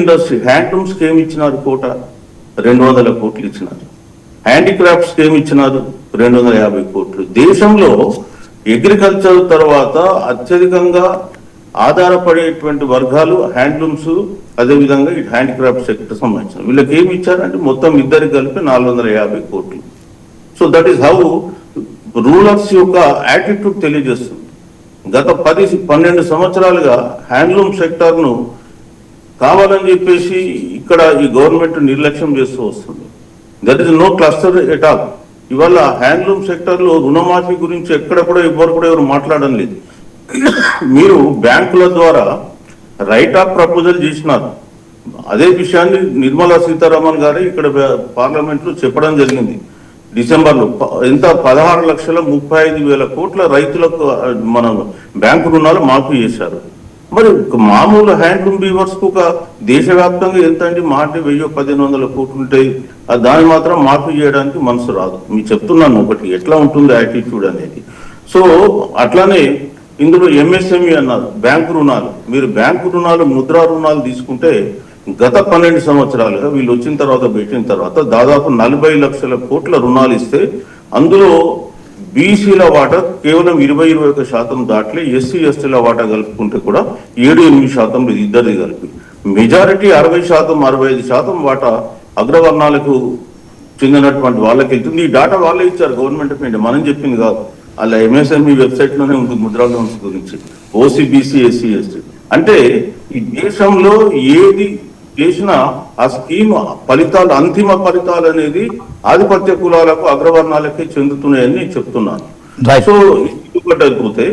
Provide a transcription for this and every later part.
Industry handlooms ఏమి ఇచ్చినారు? 200 కోట్లు ఇచ్చినారు. హ్యాండిక్రాఫ్ట్స్ ఏమి ఇచ్చినారు? 250 కోట్లు. దేశంలో అగ్రికల్చర్ తర్వాత అత్యధికంగా ఆధారపడేటువంటి వర్గాలు హ్యాండ్లూమ్స్, అదేవిధంగా ఈ హ్యాండిక్రాఫ్ట్ సెక్టర్ సంబంధించిన వీళ్ళకి ఏమి ఇచ్చారంటే మొత్తం ఇద్దరికి కలిపి 450 కోట్లు. So that is how rulers యొక్క యాటిట్యూడ్ తెలియజేస్తుంది. గత 10-12 సంవత్సరాలుగా హ్యాండ్లూమ్ సెక్టర్ను కావాలని చెప్పేసి ఇక్కడ ఈ గవర్నమెంట్ నిర్లక్ష్యం చేస్తూ వస్తుంది. That is no cluster at all. ఇవాళ హ్యాండ్లూమ్ సెక్టర్లో రుణమాఫీ గురించి ఎక్కడ కూడా ఎవరు మాట్లాడడం లేదు. మీరు బ్యాంకుల ద్వారా రైట్ ఆఫ్ ప్రపోజల్ చేసినారు. అదే విషయాన్ని నిర్మలా సీతారామన్ గారు ఇక్కడ పార్లమెంట్ లో చెప్పడం జరిగింది. డిసెంబర్లో ఎంత 16,35,000 కోట్ల రైతులకు మన బ్యాంకు రుణాలు మాఫీ చేశారు. మరి మామూలు హ్యాండ్లూమ్ వీవర్స్ కు ఒక దేశవ్యాప్తంగా ఎంత అండి? మాట 1,000-1,500 కోట్లు ఉంటాయి. దాన్ని మాత్రం మాఫీ చేయడానికి మనసు రాదు. మీకు చెప్తున్నాను ఒకటి, ఎట్లా ఉంటుంది యాటిట్యూడ్ అనేది. సో అట్లానే ఇందులో ఎంఎస్ఎంఈ అన్నారు, బ్యాంకు రుణాలు. మీరు బ్యాంకు రుణాలు, ముద్రా రుణాలు తీసుకుంటే గత 12 సంవత్సరాలుగా వీళ్ళు వచ్చిన తర్వాత పెట్టిన తర్వాత దాదాపు 40 లక్షల కోట్ల రుణాలు ఇస్తే అందులో బీసీల వాటా కేవలం 20-21% దాట్లే. ఎస్సీ ఎస్టీల వాటా కలుపుకుంటే కూడా 7-8% ఇద్దరిది కలిపి మెజారిటీ 60%, 65% వాటా అగ్రవర్ణాలకు చెందినటువంటి వాళ్ళకి వెళ్తుంది. ఈ డాటా వాళ్ళే ఇచ్చారు గవర్నమెంట్ ఆఫ్ ఇండియా, మనం చెప్పింది కాదు. అలా ఎంఎస్ఎంఈ వెబ్సైట్ లోనే ఉంటుంది ముద్రా లోన్స్ గురించి, ఓసీబీసీ, ఎస్సీ ఎస్టీ. అంటే ఈ దేశంలో ఏది చేసినా ఆ స్కీమ్ ఫలితాలు, అంతిమ ఫలితాలు అనేది ఆధిపత్య కులాలకు, అగ్రవర్ణాలకే చెందుతున్నాయని నేను చెప్తున్నాను. సో ఇది పోతే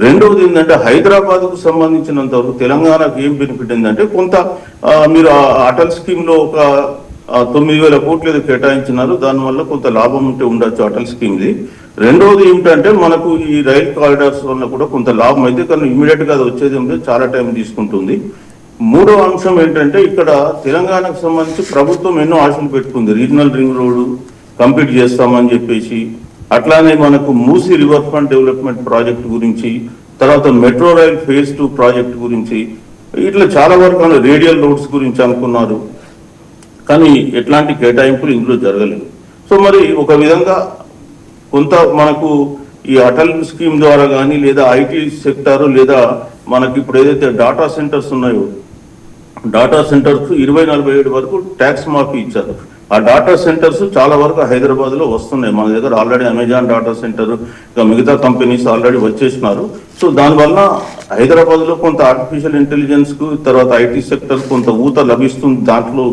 రెండవది ఏంటంటే హైదరాబాద్ కు సంబంధించినంత వరకు తెలంగాణకు ఏం బెనిఫిట్ ఏంటంటే కొంత మీరు అటల్ స్కీమ్ లో ఒక 9,000 కోట్లు ఏదో కేటాయించినారు. దానివల్ల కొంత లాభం ఉంటే ఉండొచ్చు అటల్ స్కీమ్ది. రెండవది ఏమిటంటే మనకు ఈ రైల్ కారిడార్స్ వల్ల కూడా కొంత లాభం అయితే, కానీ ఇమీడియట్ గా అది వచ్చేది ఏమిటో చాలా టైం తీసుకుంటుంది. మూడవ అంశం ఏంటంటే ఇక్కడ తెలంగాణకు సంబంధించి ప్రభుత్వం ఎన్నో ఆశలు పెట్టుకుంది. రీజనల్ రింగ్ రోడ్డు కంప్లీట్ చేస్తామని చెప్పేసి, అట్లానే మనకు Musi river front development project గురించి, తర్వాత మెట్రో రైల్ ఫేజ్ 2 ప్రాజెక్ట్ గురించి, ఇట్లా చాలా వరకు రేడియల్ రోడ్స్ గురించి అనుకున్నారు. కానీ ఎట్లాంటి కేటాయింపులు ఇందులో జరగలేదు. సో మరి ఒక విధంగా కొంత మనకు ఈ అటల్ స్కీమ్ ద్వారా కానీ, లేదా ఐటీ సెక్టారు, లేదా మనకి ఇప్పుడు ఏదైతే డాటా సెంటర్స్ ఉన్నాయో, డాటా సెంటర్స్ 2047 వరకు ట్యాక్స్ మాఫీ ఇచ్చారు. ఆ డాటా సెంటర్స్ చాలా వరకు హైదరాబాద్ లో వస్తున్నాయి. మన దగ్గర ఆల్రెడీ అమెజాన్ డాటా సెంటర్, ఇంకా మిగతా కంపెనీస్ ఆల్రెడీ వచ్చేసినారు. సో దానివల్ల హైదరాబాద్ లో కొంత ఆర్టిఫిషియల్ ఇంటెలిజెన్స్ కు, తర్వాత ఐటీ సెక్టర్ కొంత ఊత లభిస్తుంది. దాంట్లో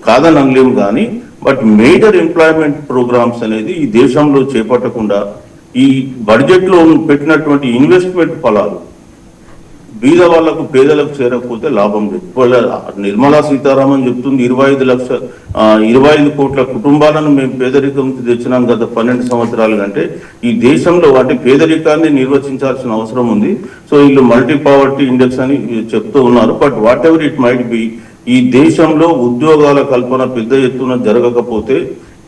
కాదని అనలేము కానీ, బట్ మేజర్ ఎంప్లాయ్మెంట్ ప్రోగ్రామ్స్ అనేది ఈ దేశంలో చేపట్టకుండా ఈ బడ్జెట్ లో పెట్టినటువంటి ఇన్వెస్ట్మెంట్ ఫలాలు బీద వాళ్లకు, పేదలకు చేరకపోతే లాభం లేదు. నిర్మలా సీతారామన్ చెప్తుంది 25 కోట్ల కుటుంబాలను మేము పేదరికం తెచ్చినాం గత 12 సంవత్సరాలు. అంటే ఈ దేశంలో వాటి పేదరికాన్ని నిర్వచించాల్సిన అవసరం ఉంది. సో వీళ్ళు మల్టీ పావర్టీ ఇండెక్స్ అని చెప్తూ ఉన్నారు. But what ever it might be, ఈ దేశంలో ఉద్యోగాల కల్పన పెద్ద ఎత్తున జరగకపోతే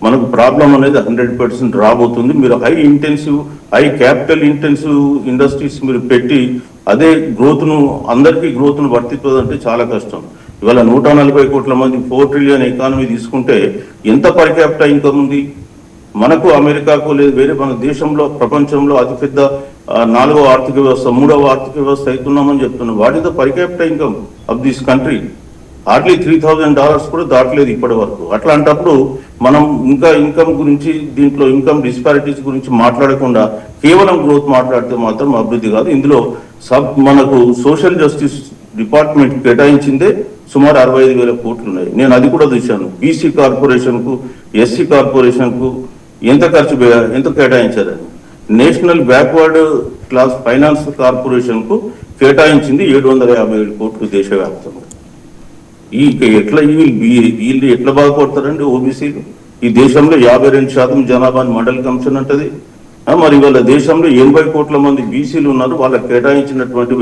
మనకు ప్రాబ్లం అనేది 100% రాబోతుంది. మీరు హై క్యాపిటల్ ఇంటెన్సివ్ ఇండస్ట్రీస్ మీరు పెట్టి అదే గ్రోత్ ను, అందరికీ గ్రోత్ ను వర్తిస్తుందంటే చాలా కష్టం. ఇవాళ 140 కోట్ల మంది 4 ట్రిలియన్ ఎకానమీ తీసుకుంటే ఎంత పర్ క్యాపిటా ఇన్కమ్ ఉంది మనకు? అమెరికాకు లేదు, వేరే మన దేశంలో ప్రపంచంలో అతిపెద్ద 4వ ఆర్థిక వ్యవస్థ, 3వ ఆర్థిక వ్యవస్థ అవుతున్నామని చెప్తున్నాం. What is the per capita income of this country? Hardly $3,000 కూడా దాటలేదు ఇప్పటి వరకు. అట్లాంటప్పుడు మనం ఇంకా ఇన్కమ్ గురించి, దీంట్లో ఇన్కమ్ డిస్పారిటీస్ గురించి మాట్లాడకుండా కేవలం గ్రోత్ మాట్లాడితే మాత్రం అభివృద్ధి కాదు. ఇందులో మనకు సోషల్ జస్టిస్ డిపార్ట్మెంట్ కేటాయించిందే సుమారు 65,000 కోట్లు ఉన్నాయి. నేను అది కూడా చూశాను. బీసీ కార్పొరేషన్ కు, ఎస్సీ కార్పొరేషన్ కు ఎంత కేటాయించారని. National backward class finance corporation కు కేటాయించింది 757 కోట్లు దేశవ్యాప్తంగా. వీళ్ళు ఎట్లా బాగుపడతారండి ఓబీసీలు? ఈ దేశంలో 52% జనాభాని మండల్ కమిషన్ అంటది. మరి వాళ్ళ దేశంలో 80 కోట్ల మంది బీసీలు ఉన్నారు. వాళ్ళకి కేటాయించినటువంటి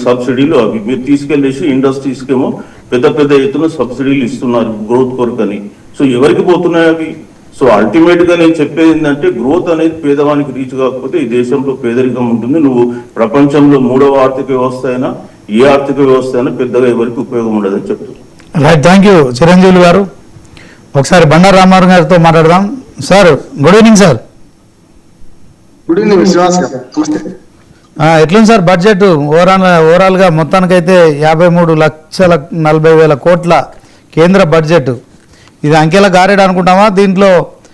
సబ్సిడీలు అవి మీరు తీసుకెళ్లేసి ఇండస్ట్రీస్కి ఏమో పెద్ద ఎత్తున సబ్సిడీలు ఇస్తున్నారు గ్రోత్ కొరకని. సో ఎవరికి పోతున్నాయి అవి? సో అల్టిమేట్ గా నేను చెప్పేది ఏంటంటే గ్రోత్ అనేది పేదవానికి రీచ్ కాకపోతే ఈ దేశంలో పేదరికం ఉంటుంది. నువ్వు ప్రపంచంలో 3వ ఆర్థిక వ్యవస్థ అయినా ఏ ఆర్థిక వ్యవస్థ అయినా పెద్దగా ఎవరికి ఉపయోగం ఉండదని చెప్తున్నారు. రైట్, థ్యాంక్ యూ చిరంజీవి గారు. ఒకసారి బండారు రామారావు గారితో మాట్లాడదాం. Sir good evening sir. Good evening Srinivas గారు, నమస్తే. ఎట్లుంది సార్ బడ్జెట్ ఓవరాల్గా మొత్తానికైతే 53,40,000 కోట్ల కేంద్ర బడ్జెట్. ఇది అంకెల గారేడు అనుకుంటామా? దీంట్లో